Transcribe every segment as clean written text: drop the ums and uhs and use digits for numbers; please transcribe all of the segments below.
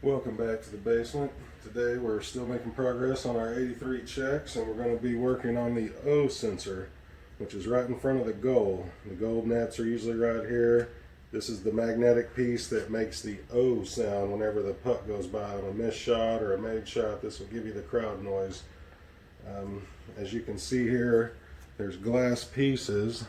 Welcome back to the basement. Today we're still making progress on our 83 Chexx, and we're going to be working on the O sensor, which is right in front of the goal. The gold nets are usually right here. This is the magnetic piece that makes the O sound whenever the puck goes by on a missed shot or a made shot. This will give you the crowd noise. As you can see here, there's glass pieces,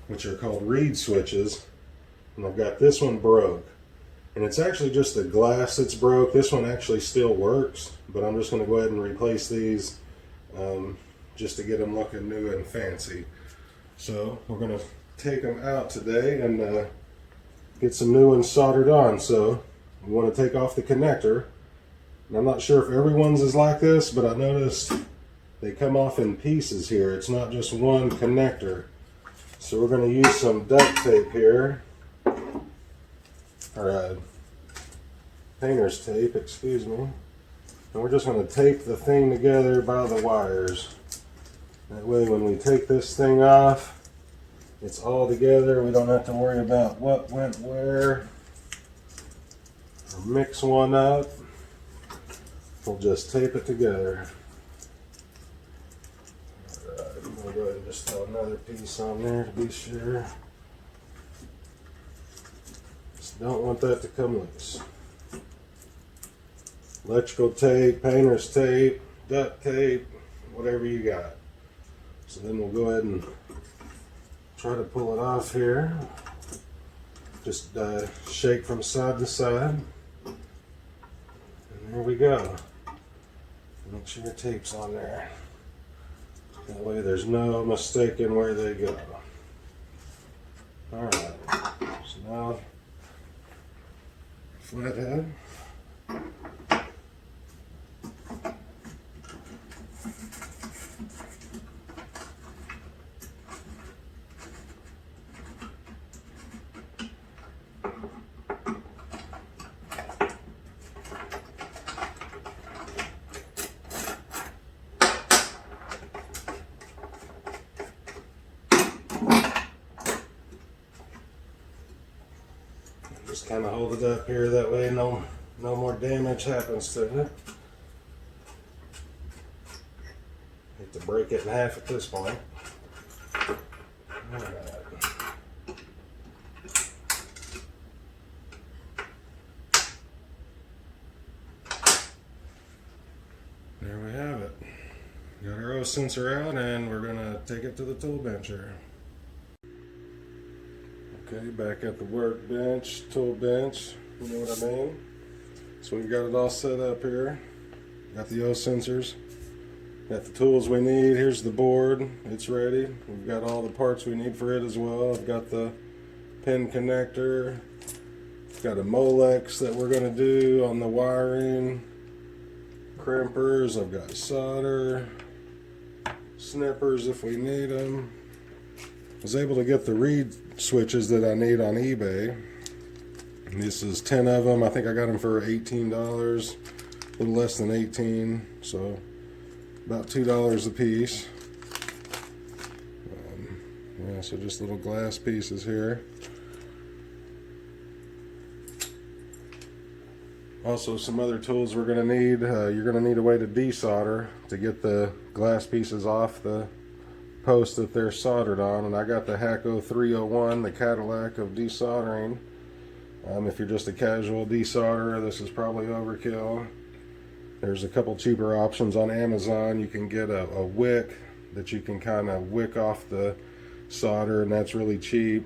which are called reed switches, and I've got this one broke. And it's actually just the glass that's broke. This one actually still works, but I'm just going to go ahead and replace these just to get them looking new and fancy. So we're going to take them out today and get some new ones soldered on. So we want to take off the connector. And I'm not sure if everyone's is like this, but I noticed they come off in pieces here. It's not just one connector. So we're going to use some duct tape here. Or painter's tape, excuse me. And we're just going to tape the thing together by the wires. That way when we take this thing off, it's all together. We don't have to worry about what went where or mix one up. We'll just tape it together. Alright, I'm going to go ahead and just throw another piece on there to be sure. Don't want that to come loose. Electrical tape, painter's tape, duct tape, whatever you got. So then we'll go ahead and try to pull it off here. Just shake from side to side. And there we go. Make sure your tape's on there. That way there's no mistaking where they go. Alright, so now flathead. Just kind of hold it up here, that way no more damage happens to it. Hate to break it in half at this point. Alright. There we have it. Got our O sensor out, and we're going to take it to the tool bencher. Okay, back at the workbench, tool bench, you know what I mean? So we've got it all set up here. Got the O sensors, got the tools we need. Here's the board, it's ready. We've got all the parts we need for it as well. I've got the pin connector, got a Molex that we're going to do on the wiring, crimpers, I've got solder, snippers if we need them. I was able to get the reed switches that I need on eBay. And this is 10 of them. I think I got them for $18, a little less than 18, so about $2 a piece. Yeah, so just little glass pieces here. Also, some other tools we're going to need. You're going to need a way to desolder to get the glass pieces off the post that they're soldered on, and I got the Hacko 301, the Cadillac of desoldering. If you're just a casual desolderer, this is probably overkill. There's a couple cheaper options on Amazon. You can get a wick that you can kind of wick off the solder, and that's really cheap.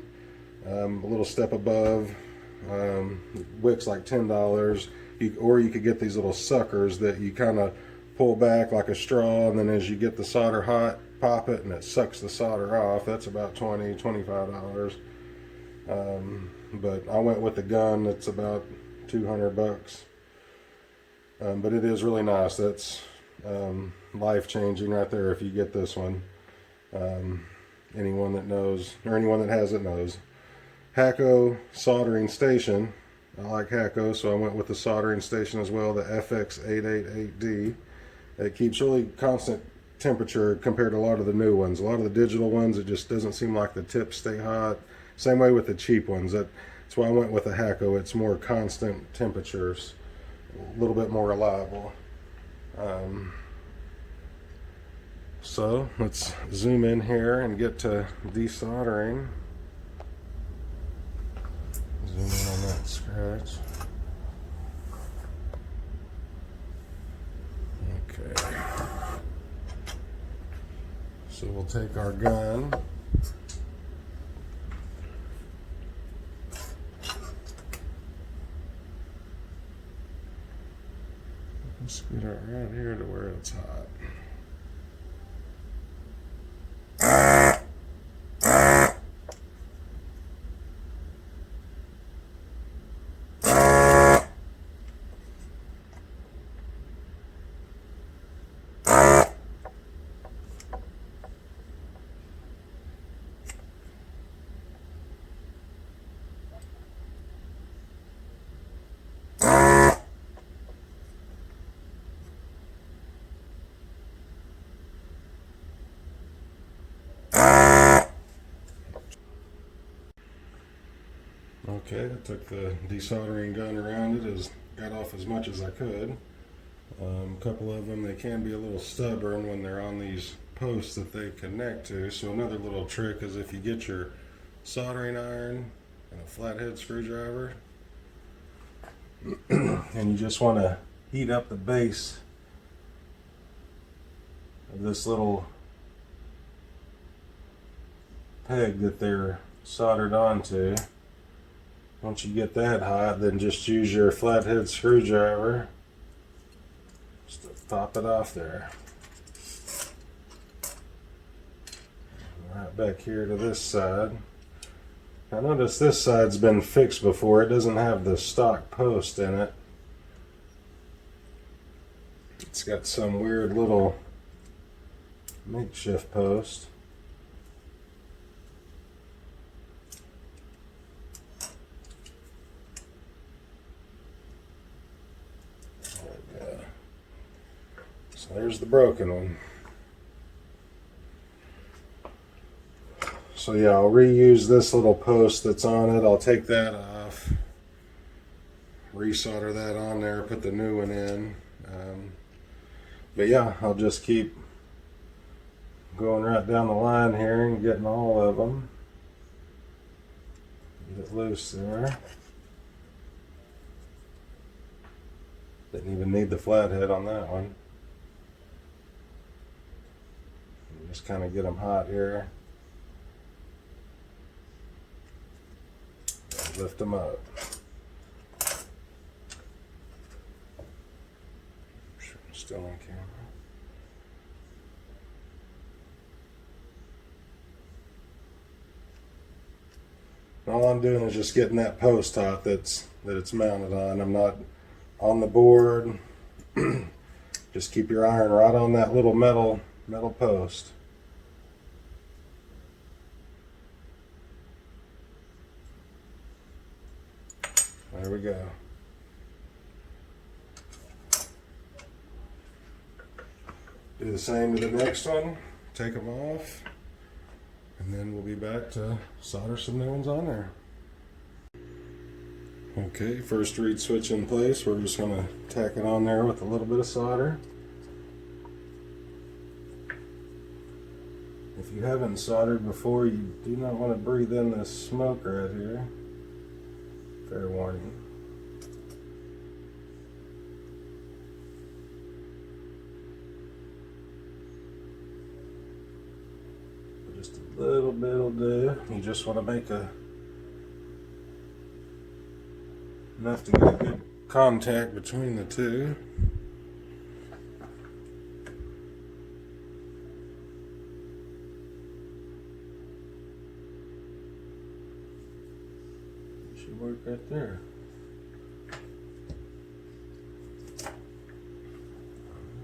A little step above, wick's like $10. Or you could get these little suckers that you kind of pull back like a straw, and then as you get the solder hot, pop it and it sucks the solder off. That's about $20, $25. But I went with the gun. That's about 200 bucks. But it is really nice. That's life-changing right there if you get this one. Anyone that knows, or anyone that has it knows. Hacko soldering station. I like Hacko, so I went with the soldering station as well, the FX888D. It keeps really constant temperature compared to a lot of the new ones. A lot of the digital ones, it just doesn't seem like the tips stay hot. Same way with the cheap ones. That's why I went with a Hacko. It's more constant temperatures, a little bit more reliable. So let's zoom in here and get to desoldering. Zoom in on that scratch. Okay. So we'll take our gun. Scoot it right here to where it's hot. Okay, I took the desoldering gun around it, got off as much as I could. A couple of them, they can be a little stubborn when they're on these posts that they connect to. So another little trick is if you get your soldering iron and a flathead screwdriver, and you just want to heat up the base of this little peg that they're soldered onto. Once you get that hot, then just use your flathead screwdriver just to pop it off there. Right back here to this side. I notice this side's been fixed before. It doesn't have the stock post in it. It's got some weird little makeshift post. So there's the broken one. So yeah, I'll reuse this little post that's on it. I'll take that off, resolder that on there, put the new one in. But yeah, I'll just keep going right down the line here and getting all of them. Get it loose there. Didn't even need the flathead on that one. Just kind of get them hot here. Lift them up. Sure I'm still on camera. All I'm doing is just getting that post hot that it's mounted on. I'm not on the board. Just keep your iron right on that little metal post. There we go. Do the same to the next one. Take them off. And then we'll be back to solder some new ones on there. Okay, first reed switch in place. We're just going to tack it on there with a little bit of solder. If you haven't soldered before, you do not want to breathe in this smoke right here. Fair warning. Just a little bit will do. You just want to make enough to get a good contact between the two. Should work right there.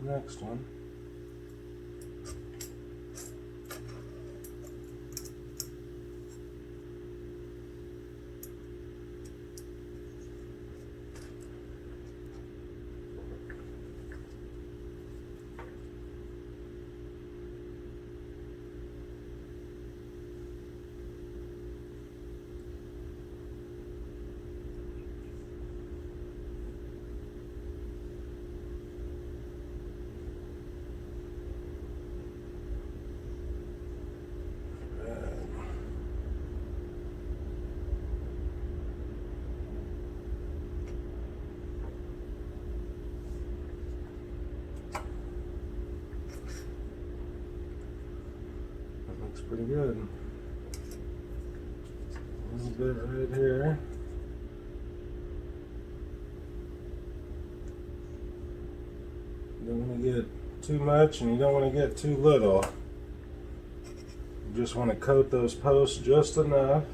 Next one. pretty good. A little bit right here. You don't want to get too much and you don't want to get too little. You just want to coat those posts just enough.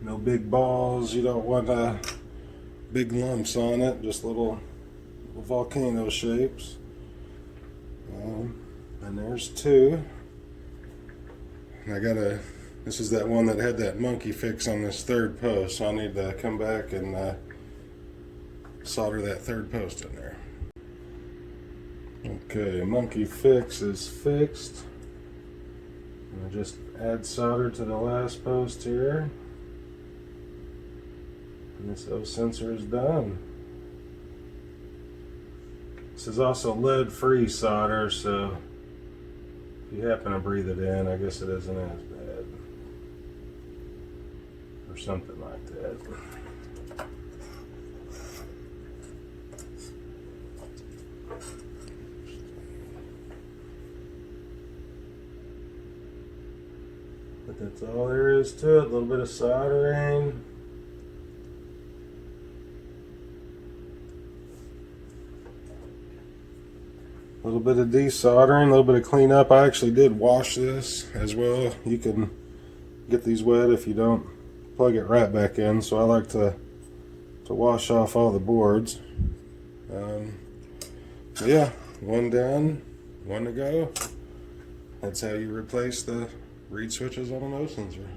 No big balls, you don't want big lumps on it, just little volcano shapes. And there's two. And this is that one that had that monkey fix on this third post, so I need to come back and solder that third post in there. Okay, monkey fix is fixed. And I just add solder to the last post here. And this O sensor is done. This is also lead-free solder, so if you happen to breathe it in, I guess it isn't as bad. Or something like that. But that's all there is to it. A little bit of soldering. A little bit of desoldering, a little bit of cleanup. I actually did wash this as well. You can get these wet if you don't plug it right back in. So I like to wash off all the boards. So yeah, one down, one to go. That's how you replace the reed switches on an O sensor.